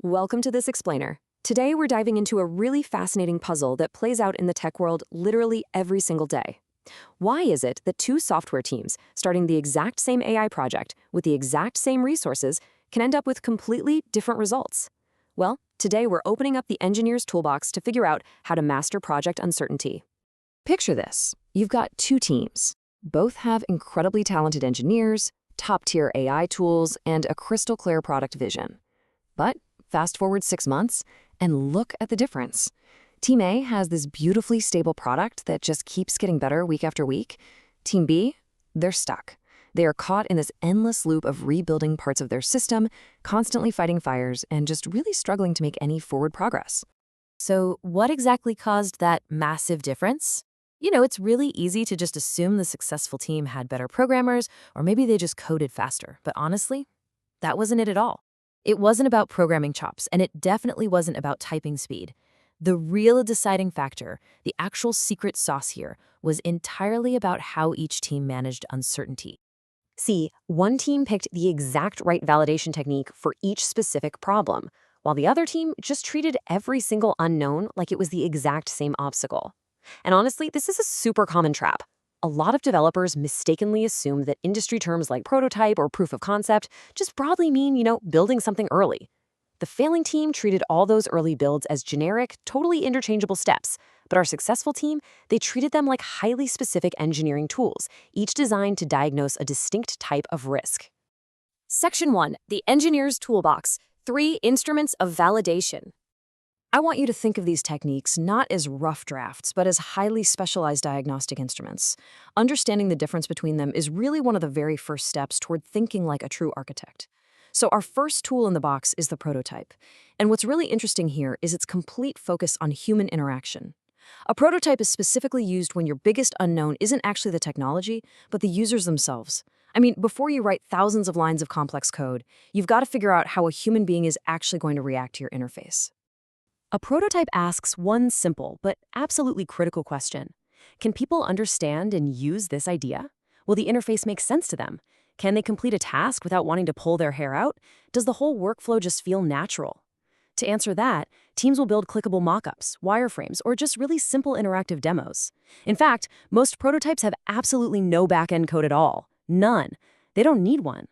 Welcome to This Explainer. Today we're diving into a really fascinating puzzle that plays out in the tech world literally every single day. Why is it that two software teams starting the exact same AI project with the exact same resources can end up with completely different results? Well, today we're opening up the engineer's toolbox to figure out how to master project uncertainty. Picture this. You've got two teams. Both have incredibly talented engineers, top-tier AI tools, and a crystal-clear product vision. But fast forward 6 months, and look at the difference. Team A has this beautifully stable product that just keeps getting better week after week. Team B, they're stuck. They are caught in this endless loop of rebuilding parts of their system, constantly fighting fires, and just really struggling to make any forward progress. So what exactly caused that massive difference? It's really easy to just assume the successful team had better programmers, or maybe they just coded faster. But honestly, that wasn't it at all. It wasn't about programming chops, and it definitely wasn't about typing speed. The real deciding factor, the actual secret sauce here, was entirely about how each team managed uncertainty. See, one team picked the exact right validation technique for each specific problem, while the other team just treated every single unknown like it was the exact same obstacle. And honestly, this is a super common trap. A lot of developers mistakenly assume that industry terms like prototype or proof of concept just broadly mean, building something early. The failing team treated all those early builds as generic, totally interchangeable steps, but our successful team, they treated them like highly specific engineering tools, each designed to diagnose a distinct type of risk. Section 1, the engineer's toolbox, 3 instruments of validation. I want you to think of these techniques not as rough drafts, but as highly specialized diagnostic instruments. Understanding the difference between them is really one of the very first steps toward thinking like a true architect. So our first tool in the box is the prototype. And what's really interesting here is its complete focus on human interaction. A prototype is specifically used when your biggest unknown isn't actually the technology, but the users themselves. Before you write thousands of lines of complex code, you've got to figure out how a human being is actually going to react to your interface. A prototype asks one simple but absolutely critical question. Can people understand and use this idea? Will the interface make sense to them? Can they complete a task without wanting to pull their hair out? Does the whole workflow just feel natural? To answer that, teams will build clickable mockups, wireframes, or just really simple interactive demos. In fact, most prototypes have absolutely no back-end code at all. None. They don't need one.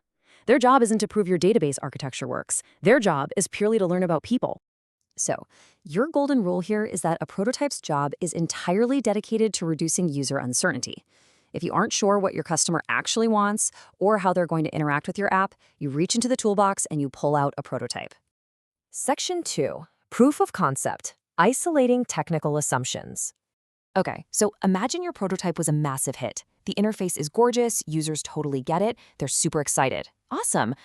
Their job isn't to prove your database architecture works. Their job is purely to learn about people. So, your golden rule here is that a prototype's job is entirely dedicated to reducing user uncertainty. If you aren't sure what your customer actually wants or how they're going to interact with your app, you reach into the toolbox and you pull out a prototype. Section 2, Proof of Concept, Isolating Technical Assumptions. Okay, so imagine your prototype was a massive hit. The interface is gorgeous, users totally get it, they're super excited. Awesome.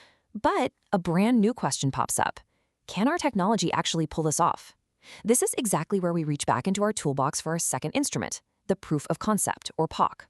But a brand new question pops up. Can our technology actually pull this off? This is exactly where we reach back into our toolbox for our second instrument, the proof of concept, or PoC.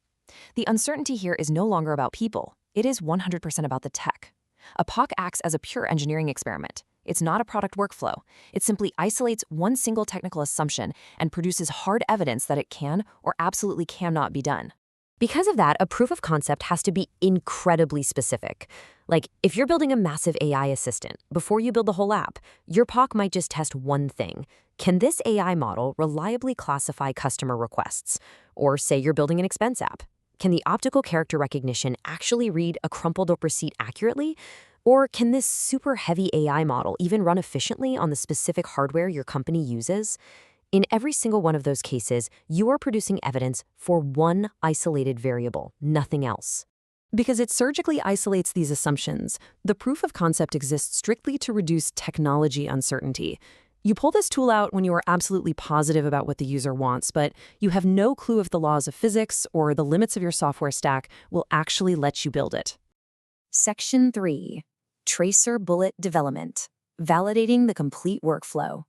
The uncertainty here is no longer about people. It is 100% about the tech. A PoC acts as a pure engineering experiment. It's not a product workflow. It simply isolates one single technical assumption and produces hard evidence that it can or absolutely cannot be done. Because of that, a proof of concept has to be incredibly specific. Like, if you're building a massive AI assistant, before you build the whole app, your PoC might just test one thing. Can this AI model reliably classify customer requests? Or say you're building an expense app. Can the optical character recognition actually read a crumpled up receipt accurately? Or can this super heavy AI model even run efficiently on the specific hardware your company uses? In every single one of those cases, you are producing evidence for one isolated variable, nothing else. Because it surgically isolates these assumptions, the proof of concept exists strictly to reduce technology uncertainty. You pull this tool out when you are absolutely positive about what the user wants, but you have no clue if the laws of physics or the limits of your software stack will actually let you build it. Section 3, Tracer Bullet Development, Validating the Complete Workflow.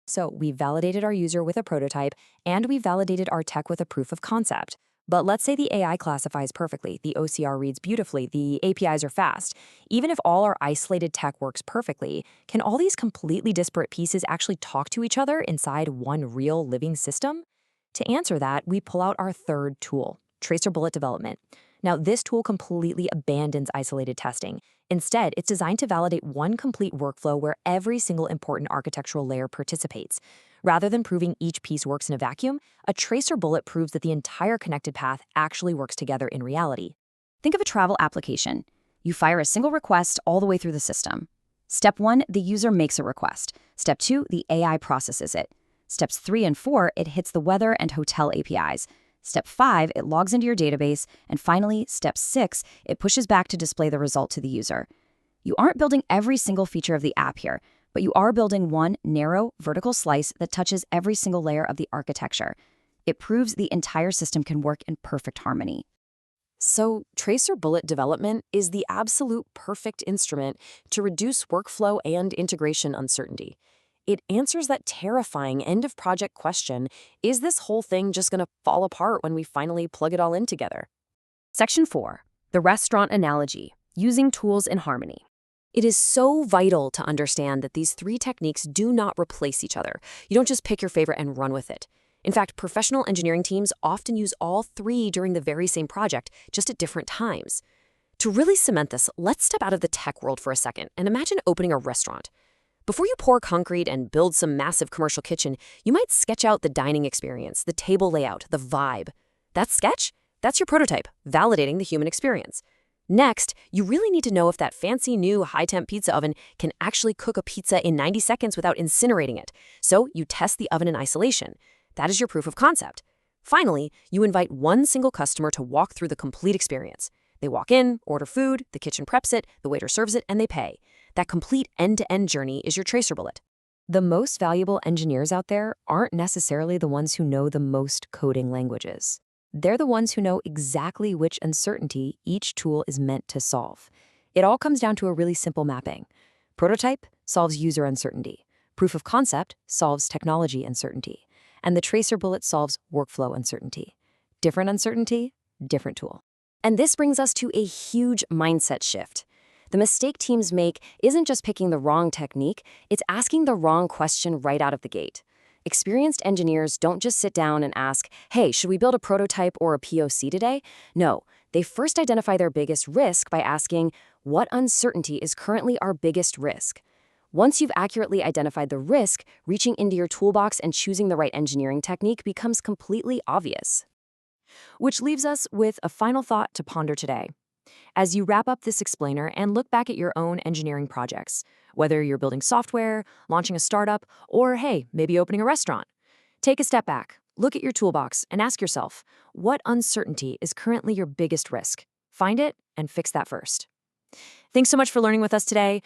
So we validated our user with a prototype, and we validated our tech with a proof of concept. But let's say the AI classifies perfectly, the OCR reads beautifully, the APIs are fast. Even if all our isolated tech works perfectly, can all these completely disparate pieces actually talk to each other inside one real living system? To answer that, we pull out our third tool, Tracer Bullet Development. Now, this tool completely abandons isolated testing. Instead, it's designed to validate one complete workflow where every single important architectural layer participates. Rather than proving each piece works in a vacuum, a tracer bullet proves that the entire connected path actually works together in reality. Think of a travel application. You fire a single request all the way through the system. Step 1, the user makes a request. Step 2, the AI processes it. Steps 3 and 4, it hits the weather and hotel APIs. Step 5, it logs into your database. And finally, step 6, it pushes back to display the result to the user. You aren't building every single feature of the app here, but you are building one narrow, vertical slice that touches every single layer of the architecture. It proves the entire system can work in perfect harmony. So, tracer bullet development is the absolute perfect instrument to reduce workflow and integration uncertainty. It answers that terrifying end-of-project question, is this whole thing just going to fall apart when we finally plug it all in together? Section 4, the restaurant analogy, using tools in harmony. It is so vital to understand that these three techniques do not replace each other. You don't just pick your favorite and run with it. In fact, professional engineering teams often use all three during the very same project, just at different times. To really cement this, let's step out of the tech world for a second and imagine opening a restaurant. Before you pour concrete and build some massive commercial kitchen, you might sketch out the dining experience, the table layout, the vibe. That sketch? That's your prototype, validating the human experience. Next, you really need to know if that fancy new high-temp pizza oven can actually cook a pizza in 90 seconds without incinerating it. So you test the oven in isolation. That is your proof of concept. Finally, you invite one single customer to walk through the complete experience. They walk in, order food, the kitchen preps it, the waiter serves it, and they pay. That complete end-to-end journey is your tracer bullet. The most valuable engineers out there aren't necessarily the ones who know the most coding languages. They're the ones who know exactly which uncertainty each tool is meant to solve. It all comes down to a really simple mapping. Prototype solves user uncertainty. Proof of concept solves technology uncertainty. And the tracer bullet solves workflow uncertainty. Different uncertainty, different tool. And this brings us to a huge mindset shift. The mistake teams make isn't just picking the wrong technique, it's asking the wrong question right out of the gate. Experienced engineers don't just sit down and ask, hey, should we build a prototype or a PoC today? No, they first identify their biggest risk by asking, what uncertainty is currently our biggest risk? Once you've accurately identified the risk, reaching into your toolbox and choosing the right engineering technique becomes completely obvious. Which leaves us with a final thought to ponder today. As you wrap up this explainer and look back at your own engineering projects, whether you're building software, launching a startup, or hey, maybe opening a restaurant, take a step back, look at your toolbox, and ask yourself, what uncertainty is currently your biggest risk? Find it and fix that first. Thanks so much for learning with us today.